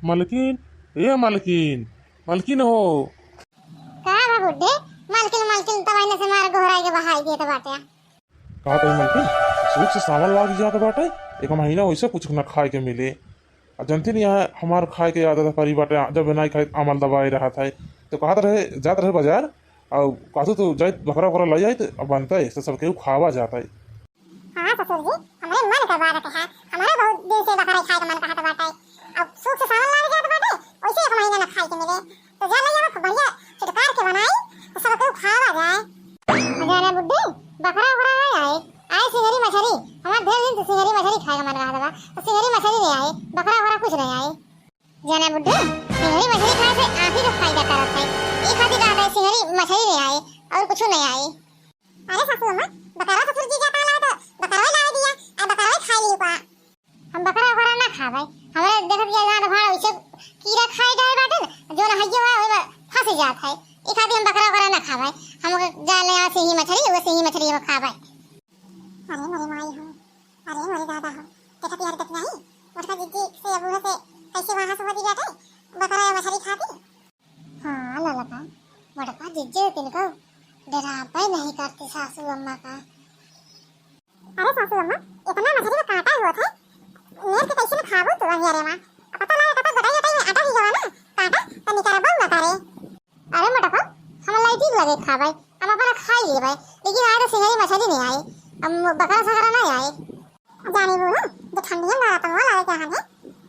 मालकिन, ए मालकिन, मालकिन हो। का बा बुड्ढे मालकिन मालकिन तवाइने से मार घोराई के बहाई देत बाटे। कहा तो मालकिन सूट से सामान लाग जाता बाटे। एक महीना वैसे कुछ न खाए के मिले। जनती नहीं है हमार खाए के आदत परी बाटे। जब नहीं खाए अमल दबाई रहा था तो कहत रहे जात रहे बाजार और कहतु तो जाए बकरा बकरा ले जाए तो बनता है तो सबके खावा जाता है। हां ससुर जी हमारे मन का बात है। हमारे बहुत दिन से बकरा खाए का मन कहत बाटे। अब सूट से सामान लाग जात बाटे वैसे एक महीना न खाए के मिले तो जा ले जाओ बढ़िया चिटकार के बनाई तो सबके खावा जाए। अजाना बुड्ढे बकरा बकरा नहीं आए सिंगरी मछली। हमारे ढेर दिन से सिंगरी मछली खाए का मन रहा था तो सिंगरी मछली नहीं आए बकरा बकरा कुछ नहीं आए। जाना बुड्ढे सिंगरी मछली खाए से आप ही का फायदा करत है। ये खातिर कहता है सिंगरी मछली नहीं आए और कुछ नहीं आए। अरे सासू अम्मा बकरा ससुर जी क्या पाला तो बकरा ला दिया अब बकरा खा लियो का। हम बकरा बकरा ना खावे हमारे देखत या जान भाड़ वैसे कीड़ा खाए जाए बाटे जो न हइयो है ओए फंस जात है। ई खातिर हम बकरा बकरा ना खावे हम जाले आ सिंही मछली वो सिंही मछली हम खावे। अरे मेरी माई हो अरे मेरी दादा हो देखत यार तक नहीं मोटा दीदी से अबू से कैसे वहां से होती जाते बकरा या मछली खाती। हां ललका मोटा दीदी तिनको डरा पे नहीं करती सासू अम्मा का। अरे सासू अम्मा इतना मछली का काटा हुआ था मेरे के कैसे न खाबो तो अंगारे में पता लगा कता बताइए बताइए आटा ही जवा ना काटा तो निकाल बहु बता रे। अरे मोटा को हम लाइट लगे खावे हम अपना खाई लेबे लेकिन आए तो सिंगरी मछली नहीं आई अब बकरा सगरा नहीं आए। जानी वो ना जो ठंडी में आता वो लाए क्या है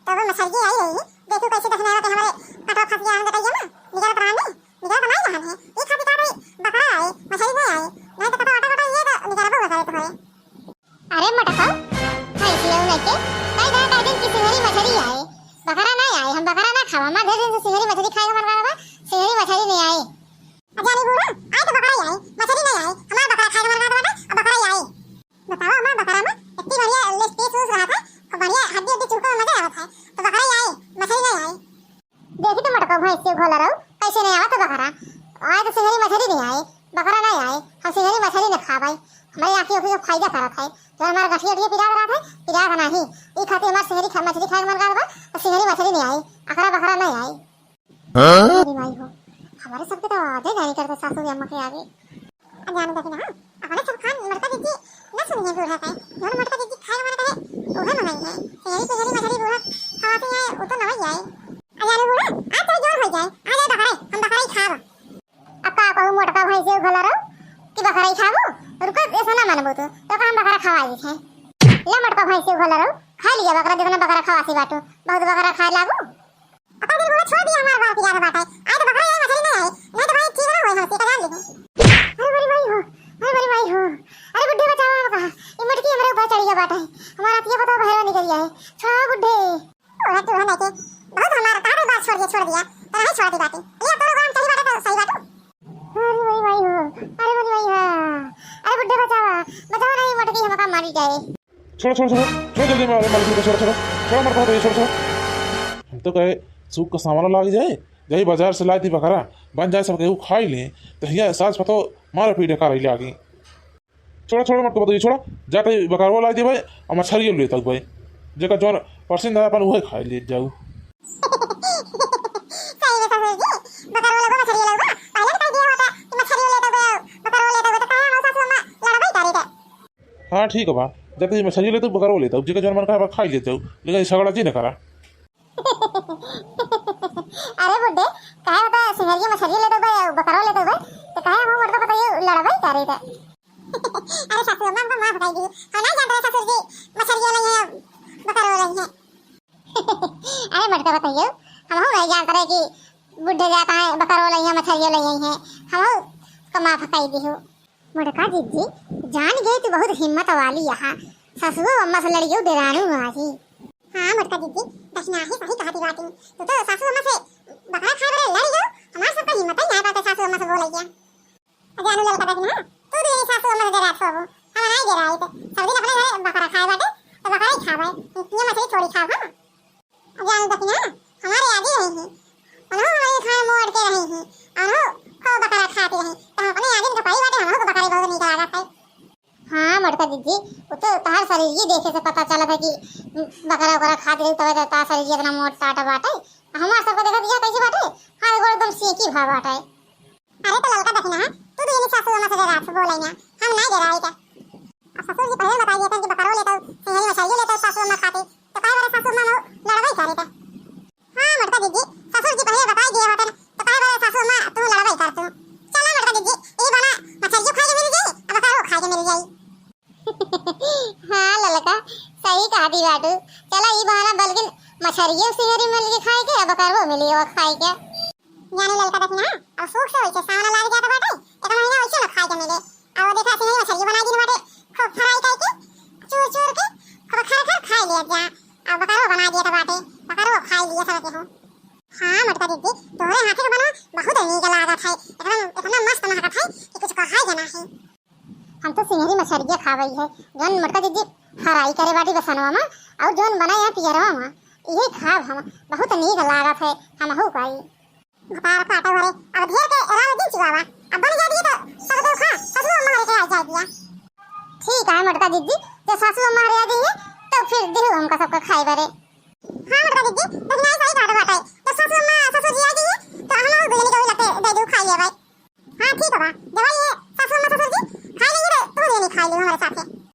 तब मछली आई है देखो कैसे देखने आते हमारे कटा खा के आने बताइए ना निकाल कराने निकाल बनाई जहां है ये खाती का बकरा आए मछली नहीं आई नहीं तो कटा आटा ये तो निकाल बहु बता रहे। अरे मटका कैसे हो लेके कई दिन की सिंगरी मछली आए बकरा नहीं आए हम बकरा ना खावा हमारे दिन से सिंगरी मछली खाए का मन रहा सिंगरी मछली नहीं आई। जानी वो ना आए तो बकरा आई मछली नहीं आई हमारा बकरा खाए का मन रहा था अब बकरा आई। बताओ हमारा बकरा में इतनी बढ़िया लेग पीस रहा था और बढ़िया हड्डी हड्डी चूका मजा आ रहा था तो बकरा आई मछली नहीं आई। देखी तो मटका भैंस से घोला रहो कैसे नहीं आवा तो बकरा आए तो सिंगरी मछली नहीं आई बकरा नहीं आए हम सिंगरी मछली न खा भाई हमारी आंखी का फायदा करत है जो हमारा गठिया ढिया पिरा रहा था पिरा का नहीं ई खातिर हमार सिंगरी मछली खाए मन करबा तो सिंगरी मछली नहीं आई अकरा बकरा नहीं आई। मेरी माई हो हमारे सबके तो आधे जानी करते सासू अम्मा के आगे जान देखना हां हमारे सब खान मरता दीदी न सुनिए बूढ़ा का जो मरता दीदी खाए मन करे ओहे मंगाई है सिंगरी मछली बूढ़ा खाते हैं वो तो नहीं आए। अजाने बूढ़ा आज तो जोर हो जाए आ जाए बकरा हम बकरा ही खाब अब का कहूं मोटका भाई से घोला रहो कि बकरा ही खाबो रुको ऐसा ना मानबो तो हम बकरा खवा दी थे ले मटका भाई से घोला रहो खा लिया बकरा देखना बकरा खवासी बाटो बहुत बकरा खा लागू अपन दिन बोला छोड़ दिया हमार बाप की ज्यादा बात है आज तो बकरा ये मछली नहीं आई नहीं तो भाई ठीक ना होई हंसी का जान ले। अरे बड़ी भाई हो अरे बुड्ढे बचाओ कहां ये मटकी हमारे ऊपर चढ़ गया बाटा है हमारा ये बताओ बहरा निकल गया है छोड़ो बुड्ढे ओए तू हने के बहुत हमारा काहे बात छोड़ दिया तो नहीं छोड़ दी बातें ये तो काम चली बात है सही बात। अरे बड़ी भाई हो अरे बड़ी भाई अरे बुड्ढे बचाओ नहीं मटकी हमका मारी जाए। छोड़ छोड़ छोड़ छोड़ जल्दी मार मालकिन को छोड़ छोड़ छोड़ मत तो ये छोड़ छोड़ हम तो कहे सूप का सामान लाग जाए यही बाजार से लाई थी बकरा बन जाए सब केहू खाई ले तो हिया साज पतो मार पीटे का रही आगे छोड़ा छोड़ा मत बताइए छोड़ा जाते बकरवा लाई थी भाई और मछली ले तक भाई जेका जोन परसिन दा अपन उहे खाई ले जाऊ। सही है ससुर जी बकरवा लोगो मछली लोगो पहले तो दिया होता कि मछली ले तो बकरवा ले तो कहां हम सासू अम्मा लड़ाई करी थे। हां ठीक है बा जब ये मछली ले तो बकरवा ले तो जेका जोन मन का खाई ले जाऊ लेकिन झगड़ा जी न करा। अरे बुड्ढे काहे बता सिंगरी मछली ले दो बकरा ले दो तो काहे हम मर्द बताइए लड़ाई कर रही थे। अरे सासू अम्मा को माफ बताई दी हम नहीं जानते ससुर जी मछली ले हैं बकरा ले हैं। अरे मर्द बताइए हम नहीं जानते रहे कि बुड्ढे जाता है बकरा ले हैं मछली ले हैं हम को माफ बताई दी हो। मुड़का दीदी जान गई तो बहुत हिम्मत वाली यहाँ सासू अम्मा से लड़ी डेरानू आजी। हाँ मुड़का दीदी दक्षिणा ही सही कहती बातें तो सासू अम्मा से बकरा खा रहे लड़ी जाओ हमारे सबका हिम्मत ही नहीं पाते सासू अम्मा से बोल गया। जानू लड़का दक्षिणा तू भी सासू अम्मा से डरा सब हम नहीं डरा आई तो सब दिन अपने घर बकरा खाए बाटे तो बकरा ही खावे ये मछली थोड़ी खाओ। हां जानू दक्षिणा हमारे आगे रही है उन्होंने हमारे खाए मोड़ के रही है और को बकरा खाती रही तो अपने आगे तो पाई बाटे हमको बकरा बहुत निकल आ जाता है। हाँ मड़का दीदी वो तो तार शरीर ही देखे से पता चला था कि बकरा बकरा खाते रही तब तार शरीर इतना मोटा टाटा बाटा हा बाटे। अरे तो ललका देखना है तू तो ये सासू अम्मा से डरा तू बोले ना हम नहीं डराई का। अब ससुर जी पहले बताइए था कि बकरो लेता सिंहरी मछली लेता सासू अम्मा खाती तो काय बार सासू अम्मा लड़वाई करे थे। हां मटका दीदी ससुर जी पहले बताई दिए होते तो काय बार सासू अम्मा तू लड़वाई कर तू। चला मटका दीदी ये बना मछली खाए के मिल जाए अब बकरो खाए के मिल जाए। हां ललका सही कहा दी बाटू। चला ई बहाना बल्कि मछरियों सिंहरी मिल के खाए के अब बकरो मिली वो खाए के। यानी ललका देखना अब सूख से होइछे सावना लाग गया तो बाटे एक महीना होइछे ना खाए के मिले। अब देखा सिंहरी मछली बनाई दिन बाटे खूब फ्राई करके चूर चूर के खूब खर खर खा लिया जा। अब बकरो बना दिया तो बाटे बकरो खा लिया सब के हो। हां मटका दीदी तोरे हाथ के बना बहुत नीक लागत है एकदम इतना मस्त महकत है कि कुछ कहा ही ना है। हम तो सिंहरी मछली खावई है जौन मटका दीदी फ्राई करे बाटी बसनवा में और जौन बनाया पियरवा में यही खाब हम बहुत नीक लागत है हमहु खाई। घपार काटा भरे अब ढेर के राव दिन चुआवा अब बन जा दिए तो सब को खा सासू अम्मा रे के आ जा दिया। ठीक है मटका दीदी जब सासू अम्मा रे आ गई तो फिर देहु हमका सबका खाए बारे। हां मटका दीदी दुनिया सही काटा बाटे तो सासू अम्मा सासू जी आ गई तो हम लोग दुनिया के लगते दे दो खाइए भाई। हां ठीक है बा दवाई